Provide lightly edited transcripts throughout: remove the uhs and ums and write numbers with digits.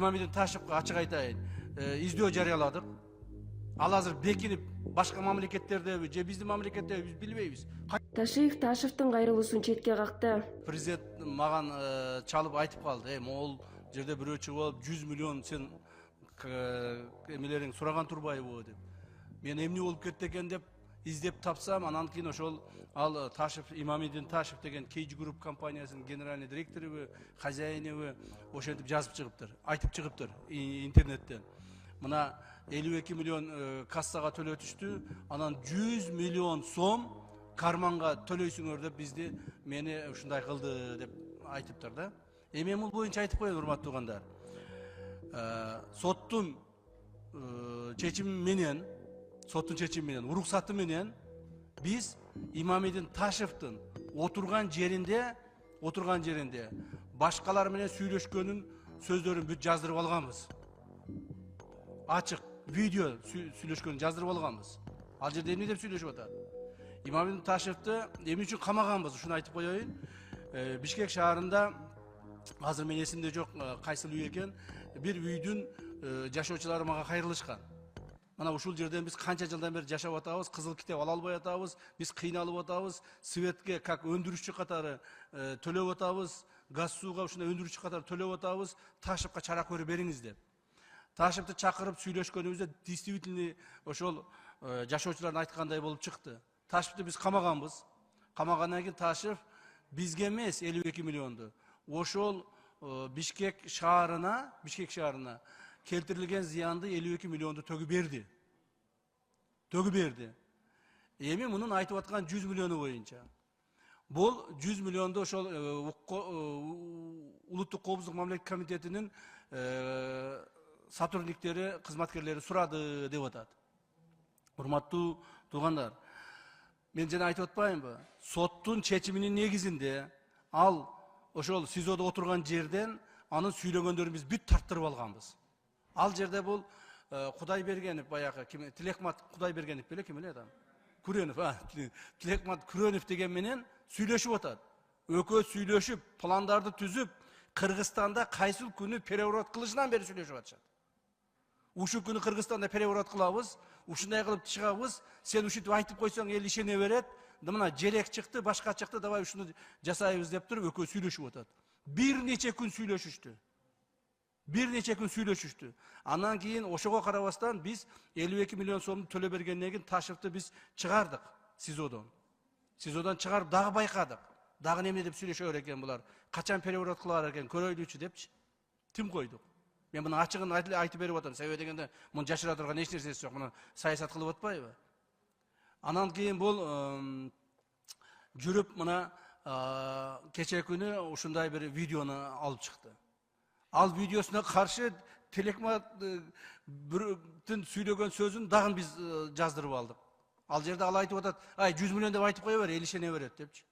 İmamidin Taşıp'ı açık aytayın. İzdөө жарыяладык. Ал азыр бекинип башка мамлекеттердеби же биздин мамлекеттеби биз билбейбиз. Ташиев Ташевдин кайрылуусун четке какты. Президент маган чалып айтып калды. Могул жерде бирөө чыгып алып 100 миллион сен эмелериң сураган турбайбы деп. Мен эмне болуп кетти экен деп издеп тапсам, анан кийин ошол ал Ташев, Имамидин Ташев деген Кейж Групп компаниясынын генеральный директору, хозяинову ошентип жазып чыгыптыр, айтып чыгыптыр интернеттен. Мына 52 миллион кассага төлөтүштү, анан 100 миллион сом карманга төлөйсүңөр деп бизди мени ушундай кылды деп айтыптыр да. Эми бул боюнча айтып коеюн, урматтуу туугандар. Соттун чечими менен, уруксаты менен биз Имамидин Ташевдин отурган жеринде башкалар менен сүйлөшкөнүн сөздөрүн бүт жаздырып алганбыз. Ачык видео сүйлөшкөнүн жаздырып алганбыз. Ал жерде эмне деп сүйлөшүп атат? Имамидин Ташевди эмне үчүн камаганбыз, ушуну айтып коеюн. Бишкек шаарында азыр мен эсимде жок кайсыл үй экен, бир үйдүн жашоочулары мага кайрылышкан. Мана ушул жерден биз канча жылдан бери жашап атабыз, кызыл китеп ала албай атабыз, биз кыйналып атабыз, светке как өндүрүүчү катары төлөп атабыз, газ сууга ушундай өндүрүүчү катары төлөп атабыз, Ташевка чара көрүп бериңиз деп. Ташевди чакырып сүйлөшкөнүбүздө действительно ошол жашоочулардын айткандай болуп чыкты. Ташевди биз камаганбыз. Камагандан кийин Ташев бизге эмес 52 миллионду ошол Бишкек шаарына келтирилген зыянды 52 миллионду төгүп берди. Эми мунун айтып аткан 100 миллиону боюнча. Бул 100 миллионду ошол Улуттук коопсуздук мамлекеттик комитетинин сотрудниктери, кызматкерлери сурады деп атат. Урматтуу туугандар, мен жана айтып атпаймынбы? Соттун чечиминин негизинде ал ошол СИЗОдо отурган жерден анын сүйлөгөндөрүн биз бүт тарттырып алганбыз. Ал жерде бул Кудайбергенов, баягы Тилекмат Кудайбергенов беле ким эле адам? Күрөнов, Тилекмат Күрөнов деген менен сүйлөшүп атат. Экөө сүйлөшүп, пландарды түзүп, Кыргызстанда кайсыл күнү переворот кылышынан бери сүйлөшүп атышат. Ушул күнү Кыргызстанда переворот кылабыз, ушундай кылып чыгабыз, сен ушинтип айтып койсоң эл ишене берет. Мына желек чыкты, башка чыкты, давай ушуну жасайбыз деп туруп экөө сүйлөшүп атат. Бир нече күн сүйлөшүштү. Андан кийин ошого карабастан биз 52 миллион сомду төлөп бергенден кийин Ташевди биз чыгардык СИЗОдон. СИЗОдон чыгарып дагы байкадык. Дагы неме деп сүйлөшөр экен булар? Качан переворот кылар экен, көрөйлүчү депчи. Тим койдук. Мен муну ачыгын айтып берип атам. Себеби дегенде муну жашыра турган эч нерсеси жок. Муну саясат кылып атпайбы? Анан кийин бул жүрүп мына кече күнү ушундай бир видеону алып чыкты. Ал видеосуна каршы Тилекматтын сүйлөгөн сөзүн дагы биз жаздырып алдык. Ал жерде ал айтып атат, ай 100 миллион деп айтып кое бер, эл ишене берет депчи.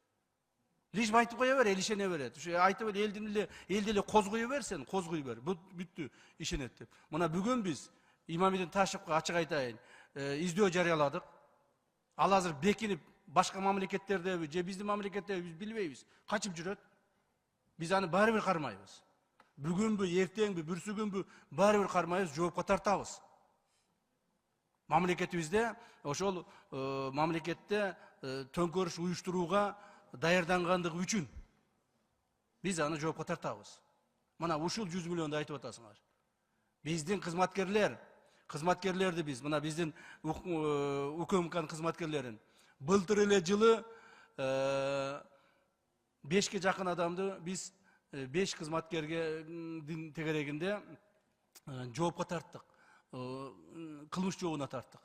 Лиш айтып кое бер, эл ишене берет. Ушу айтып элди эле козгой берсен, козгой бер. Бүттү, ишенет деп. Мына бүгүн биз Имамидин Ташевка ачык айтайын, издөө жарыяладык. Ал азыр бекинип башка мамлекеттердеби же биздин мамлекеттеби биз билбейбиз. Качып жүрөт. Биз аны баары бир кармайбыз. Бүгүнбү, эртеңби, бүрсүгүнбү баары бир кармайбыз, жоопко тартабыз. Мамлекетибизде ошол мамлекетте төңкөрүш уюштурууга даярдангандыгы үчүн биз аны жоопко тартабыз. Мына ушул 100 миллионду айтып атасыңар. Биздин кызматкерлерди биз, мына биздин УКМКнын кызматкерлерин былтыр эле жылы 5ке жакын адамды биз 5 кызматкерге тегерегинде жоопко тарттык. Кылмыш жообуна тарттык.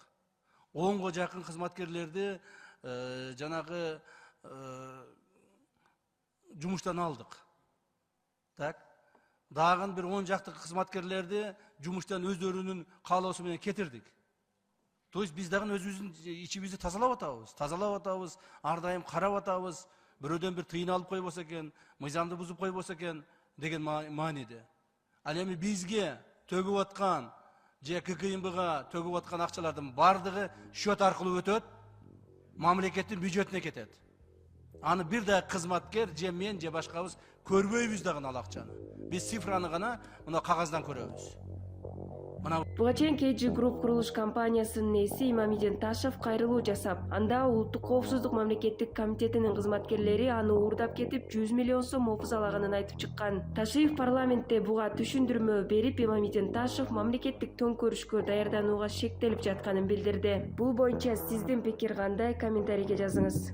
10га жакын кызматкерлерди жанагы жумуштан алдык. Так. Дагы бир 10 жакты кызматкерлерди жумуштан өздөрүнүн каалоосу менен кетирдик. То есть биз дагы өзүбүздүн ичибизди тазалап атабыз, ар дайым карап атабыз. Бирөөдөн бир тыйын алып койбосо экен, мыйзамды бузуп койбосо экен деген мааниде. Ал эми бизге төгүп аткан же ККМБга төгүп аткан акчалардын бардыгы счет аркылуу өтөт, мамлекеттин бюджетине кетет. Аны бир да кызматкер же мен же башкабыз көрбөйбүз дагы ал акчаны. Биз цифраны гана мына кагаздан көрөбүз. Мына Буга чейин KG Group курулуш компаниясынын ээси Имамидин Ташев кайрылуу жасап, анда Улуттук коопсуздук мамлекеттик комитетинин кызматкерлери аны уурдап кетип 100 миллион сом офузалаганын айтып чыккан. Ташиев парламентте буга түшүндүрмө берип, Имамидин Ташев мамлекеттик төңкөрүшкө даярданууга шектелип жатканын билдирди. Бул боюнча сиздин пикир кандай? Комментарийге жазыңыз.